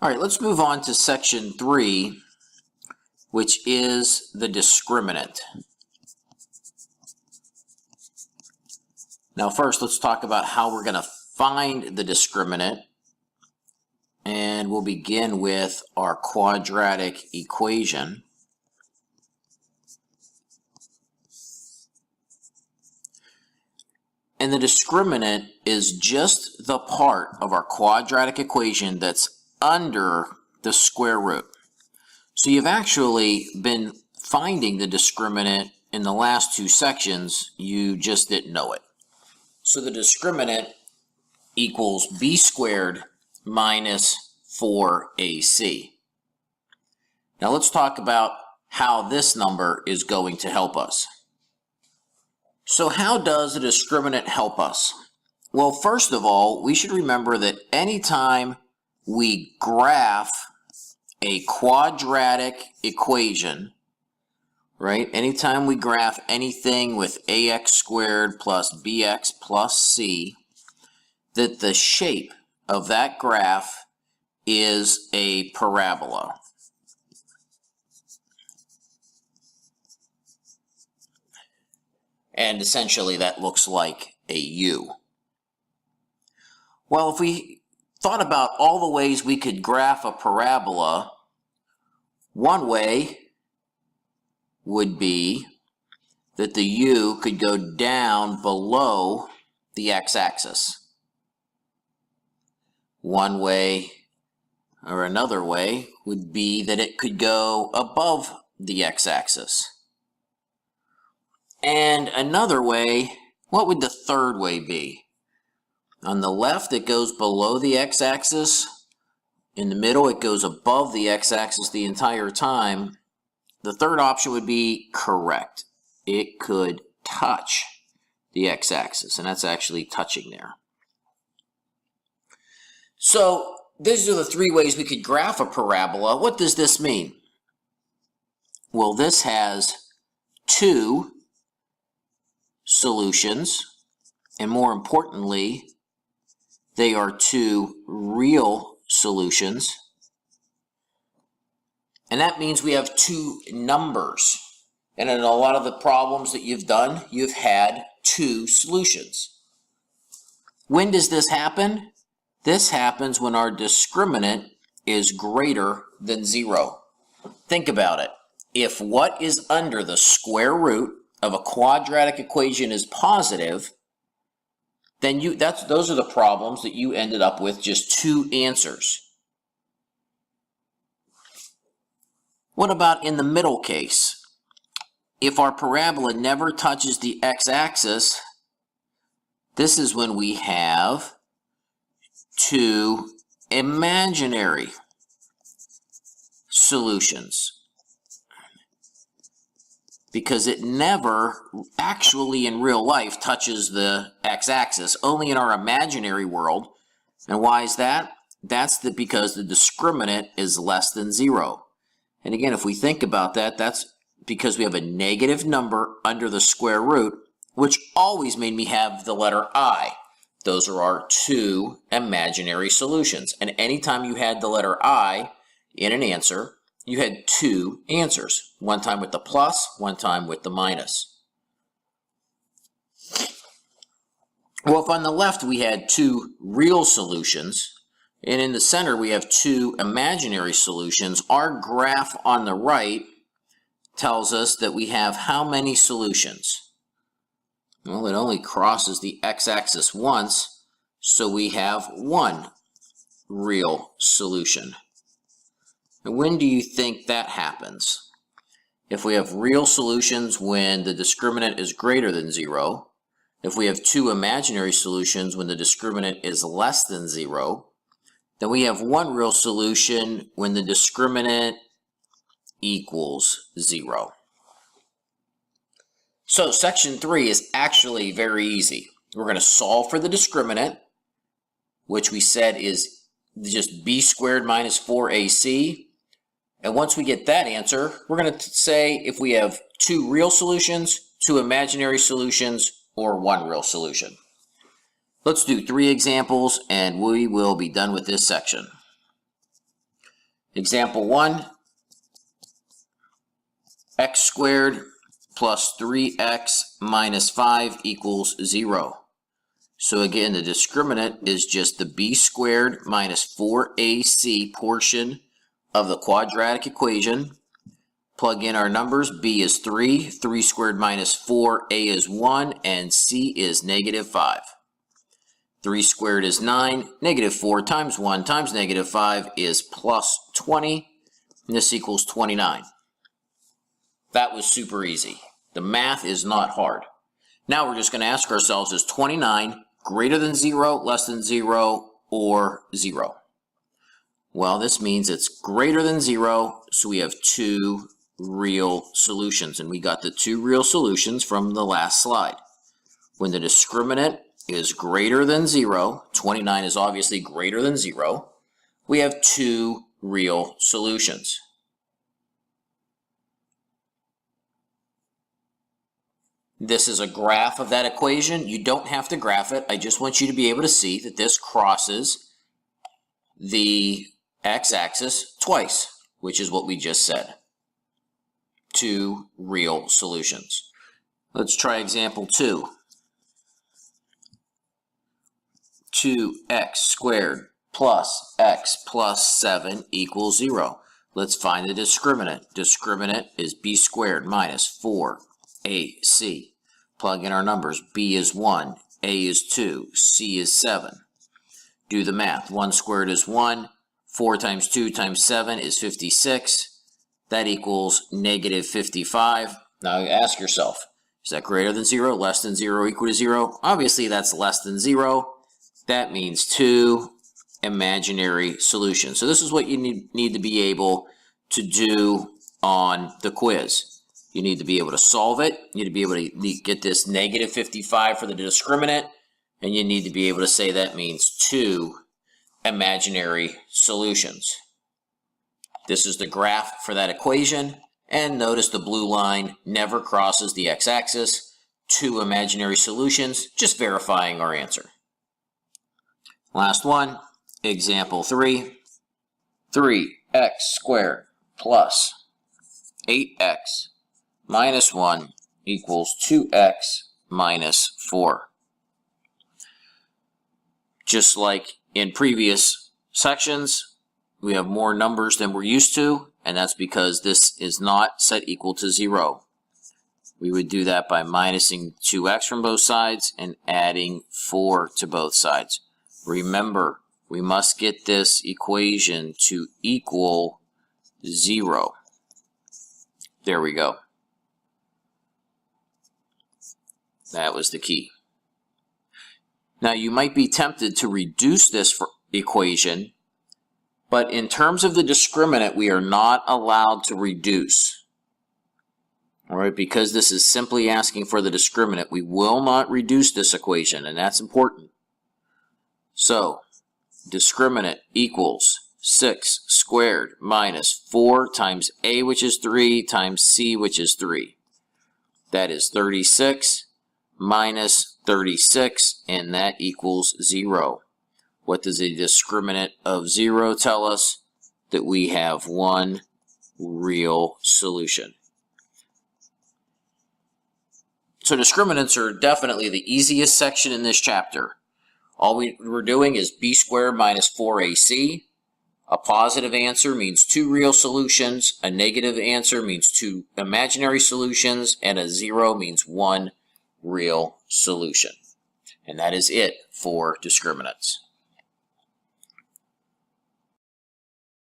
All right, let's move on to section 3, which is the discriminant. Now first, let's talk about how we're going to find the discriminant. And we'll begin with our quadratic equation. And the discriminant is just the part of our quadratic equation that's under the square root. So you've actually been finding the discriminant in the last two sections, you just didn't know it. So the discriminant equals b squared minus 4ac. Now let's talk about how this number is going to help us. So how does the discriminant help us? Well, first of all, we should remember that anytime we graph a quadratic equation, right? Anytime we graph anything with ax squared plus bx plus c, that the shape of that graph is a parabola. And essentially that looks like a U. Well, if we thought about all the ways we could graph a parabola, one way would be that the U could go down below the x-axis. One way or another way would be that it could go above the x-axis. And another way, what would the third way be? On the left, it goes below the x-axis. In the middle, it goes above the x-axis the entire time. The third option would be correct. It could touch the x-axis, and that's actually touching there. So these are the three ways we could graph a parabola. What does this mean? Well, this has two solutions, and more importantly, they are two real solutions. And that means we have two numbers. And in a lot of the problems that you've done, you've had two solutions. When does this happen? This happens when our discriminant is greater than 0. Think about it. If what is under the square root of a quadratic equation is positive, then those are the problems that you ended up with just two answers. What about in the middle case? If our parabola never touches the x-axis, this is when we have two imaginary solutions. Because it never actually in real life touches the x-axis, only in our imaginary world. And why is that? That's because the discriminant is less than 0. And again, if we think about that, that's because we have a negative number under the square root, which always made me have the letter I. Those are our two imaginary solutions. And anytime you had the letter I in an answer, you had two answers, one time with the plus, one time with the minus. Well, if on the left we had two real solutions, and in the center we have two imaginary solutions, our graph on the right tells us that we have how many solutions? Well, it only crosses the x-axis once, so we have one real solution. And when do you think that happens? If we have real solutions when the discriminant is greater than 0, if we have two imaginary solutions when the discriminant is less than 0, then we have one real solution when the discriminant equals 0. So section 3 is actually very easy. We're going to solve for the discriminant, which we said is just b squared minus 4ac. And once we get that answer, we're going to say if we have two real solutions, two imaginary solutions, or one real solution. Let's do 3 examples and we will be done with this section. Example 1, x squared plus 3x minus 5 equals 0. So again, the discriminant is just the b squared minus 4ac portion of the quadratic equation. Plug in our numbers. B is 3, 3 squared minus 4, a is 1, and c is negative 5. 3 squared is 9, negative 4 times 1 times negative 5 is plus 20, and this equals 29. That was super easy. The math is not hard. Now we're just going to ask ourselves, is 29 greater than 0, less than 0, or 0? Well, this means it's greater than 0, so we have two real solutions, and we got the two real solutions from the last slide. When the discriminant is greater than 0, 29 is obviously greater than 0, we have two real solutions. This is a graph of that equation. You don't have to graph it. I just want you to be able to see that this crosses the x-axis twice, which is what we just said. Two real solutions. Let's try example 2. 2x squared plus x plus 7 equals 0. Let's find the discriminant. Discriminant is b squared minus 4ac. Plug in our numbers. B is 1, a is 2, c is 7. Do the math. 1 squared is 1. 4 times 2 times 7 is 56. That equals negative 55. Now you ask yourself, is that greater than 0, less than 0, equal to 0? Obviously that's less than 0. That means two imaginary solutions. So this is what you need to be able to do on the quiz. You need to be able to solve it. You need to be able to get this negative 55 for the discriminant. And you need to be able to say that means two imaginary solutions. This is the graph for that equation. And notice the blue line never crosses the x-axis. Two imaginary solutions, just verifying our answer. Last one, example 3. 3x squared plus 8x minus 1 equals 2x minus 4. Just like in previous sections, we have more numbers than we're used to, and that's because this is not set equal to 0. We would do that by minusing 2x from both sides and adding 4 to both sides. Remember, we must get this equation to equal 0. There we go. That was the key. Now you might be tempted to reduce this equation, but in terms of the discriminant, we are not allowed to reduce. All right, because this is simply asking for the discriminant, we will not reduce this equation, and that's important. So, discriminant equals 6 squared minus 4 times a, which is 3, times c, which is 3. That is 36 minus 36, and that equals 0. What does a discriminant of 0 tell us? That we have one real solution. So discriminants are definitely the easiest section in this chapter. All we're doing is b squared minus 4ac. A positive answer means two real solutions. A negative answer means two imaginary solutions. And a 0 means one real solution. And that is it for discriminants.